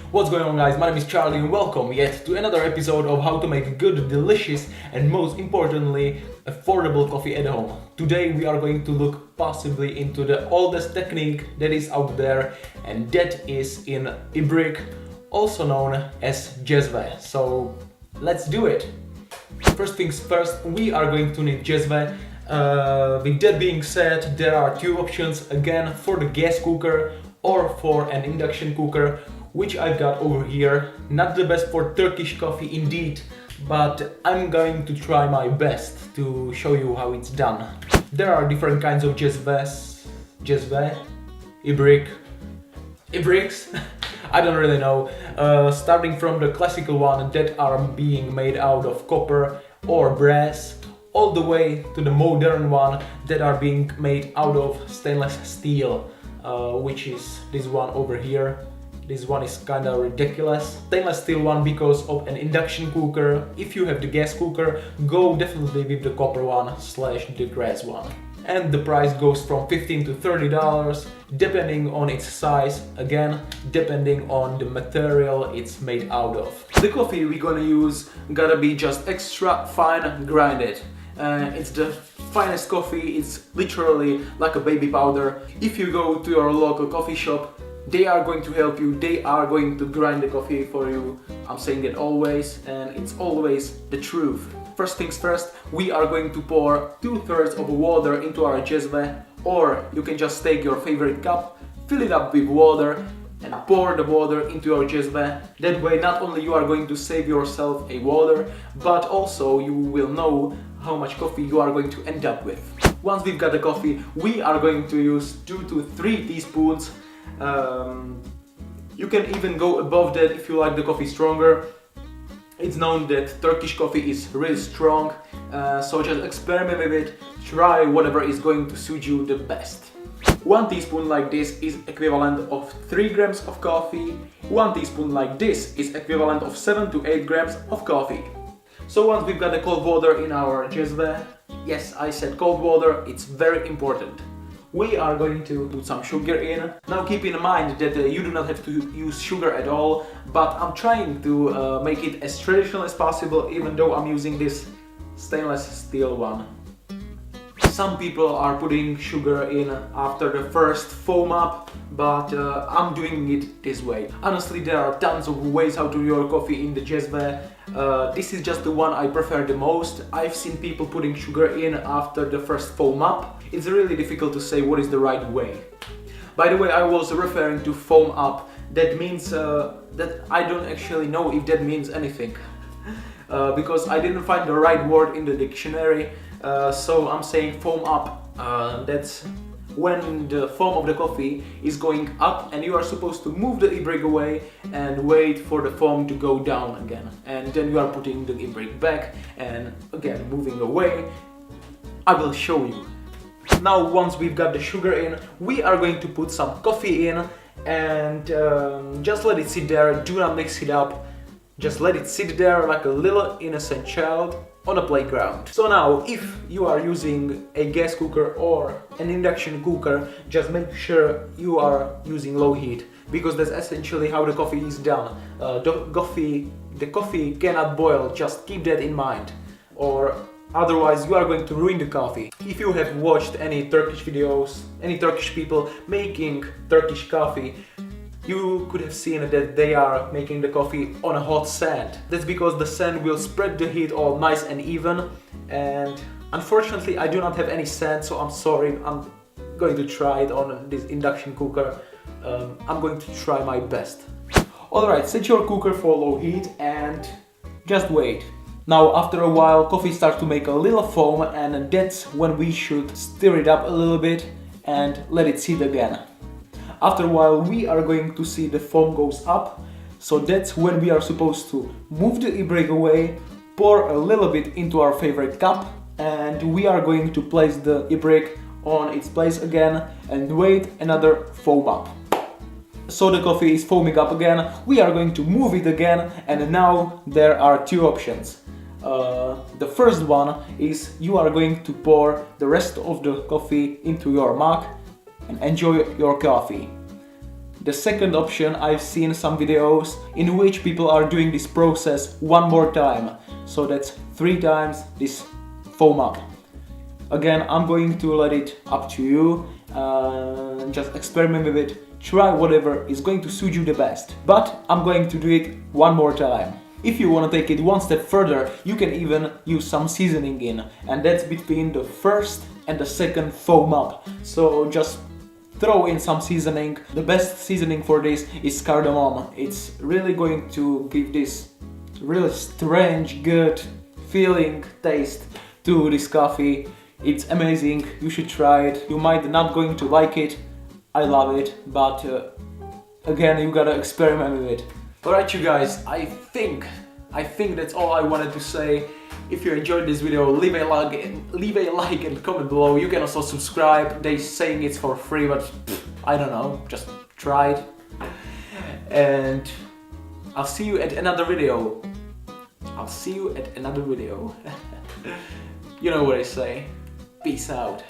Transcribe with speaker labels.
Speaker 1: What's going on, guys? My name is Charlie and welcome yet to another episode of how to make good, delicious and most importantly affordable coffee at home. Today we are going to look possibly into the oldest technique that is out there, and that is in Ibrik, also known as jezve. So let's do it. First things first, we are going to need jezve. With that being said, there are two options again for the gas cooker or for an induction cooker, which I've got over here. Not the best for Turkish coffee indeed, but I'm going to try my best to show you how it's done. There are different kinds of jezve, Ibriks, I don't really know. Starting from the classical one that are being made out of copper or brass, all the way to the modern one that are being made out of stainless steel, which is this one over here. This one is kinda ridiculous. Stainless steel one because of an induction cooker. If you have the gas cooker, go definitely with the copper one / the brass one. And the price goes from $15 to $30 depending on its size, again depending on the material it's made out of. The coffee we're gonna use gotta be just extra fine grinded. It's the finest coffee, it's literally like a baby powder. If you go to your local coffee shop, they are going to help you, they are going to grind the coffee for you. I'm saying it always, and it's always the truth. First things first, we are going to pour 2/3 of water into our jezve, or you can just take your favorite cup, fill it up with water, and pour the water into your jezve. That way not only you are going to save yourself a water, but also you will know how much coffee you are going to end up with. Once we've got the coffee, we are going to use 2 to 3 teaspoons. You can even go above that if you like the coffee stronger. It's known that Turkish coffee is really strong, so just experiment with it, try whatever is going to suit you the best. 1 teaspoon like this is equivalent of 3 grams of coffee. 1 teaspoon like this is equivalent of 7 to 8 grams of coffee. So once we've got the cold water in our jezve, yes, I said cold water, it's very important. We are going to put some sugar in. Now keep in mind that you do not have to use sugar at all, but I'm trying to make it as traditional as possible, even though I'm using this stainless steel one. Some people are putting sugar in after the first foam up, but I'm doing it this way. Honestly, there are tons of ways how to do your coffee in the jezve. This is just the one I prefer the most. I've seen people putting sugar in after the first foam up. It's really difficult to say what is the right way. By the way, I was referring to foam up. That means that I don't actually know if that means anything. Because I didn't find the right word in the dictionary. So I'm saying foam up. That's when the foam of the coffee is going up and you are supposed to move the Ibrik away and wait for the foam to go down again. And then you are putting the Ibrik back and again moving away. I will show you. Now once we've got the sugar in, we are going to put some coffee in and just let it sit there. Do not mix it up. Just let it sit there like a little innocent child on a playground. So now, if you are using a gas cooker or an induction cooker, just make sure you are using low heat, because that's essentially how the coffee is done. The coffee cannot boil, just keep that in mind, or otherwise you are going to ruin the coffee. If you have watched any Turkish videos, any Turkish people making Turkish coffee, you could have seen that they are making the coffee on a hot sand. That's because the sand will spread the heat all nice and even, and unfortunately I do not have any sand, so I'm sorry. I'm going to try it on this induction cooker. I'm going to try my best. Alright, set your cooker for low heat and just wait. Now after a while coffee starts to make a little foam, and that's when we should stir it up a little bit and let it sit again. After a while we are going to see the foam goes up, so that's when we are supposed to move the Ibrik away, pour a little bit into our favorite cup, and we are going to place the Ibrik on its place again and wait another foam up. So the coffee is foaming up again, we are going to move it again, and now there are 2 options. The first one is you are going to pour the rest of the coffee into your mug and enjoy your coffee. The second option, I've seen some videos in which people are doing this process one more time. So that's 3 times this foam up. Again, I'm going to let it up to you. Just experiment with it. Try whatever is going to suit you the best. But I'm going to do it one more time. If you want to take it one step further, you can even use some seasoning in. And that's between the first and the second foam up. So just throw in some seasoning. The best seasoning for this is cardamom. It's really going to give this really strange, good feeling, taste to this coffee. It's amazing, you should try it. You might not going to like it, I love it, but again, you gotta experiment with it. Alright you guys, I think that's all I wanted to say. If you enjoyed this video, leave a like and comment below. You can also subscribe. They saying it's for free, but I don't know, just try it. And I'll see you at another video. You know what I say. Peace out.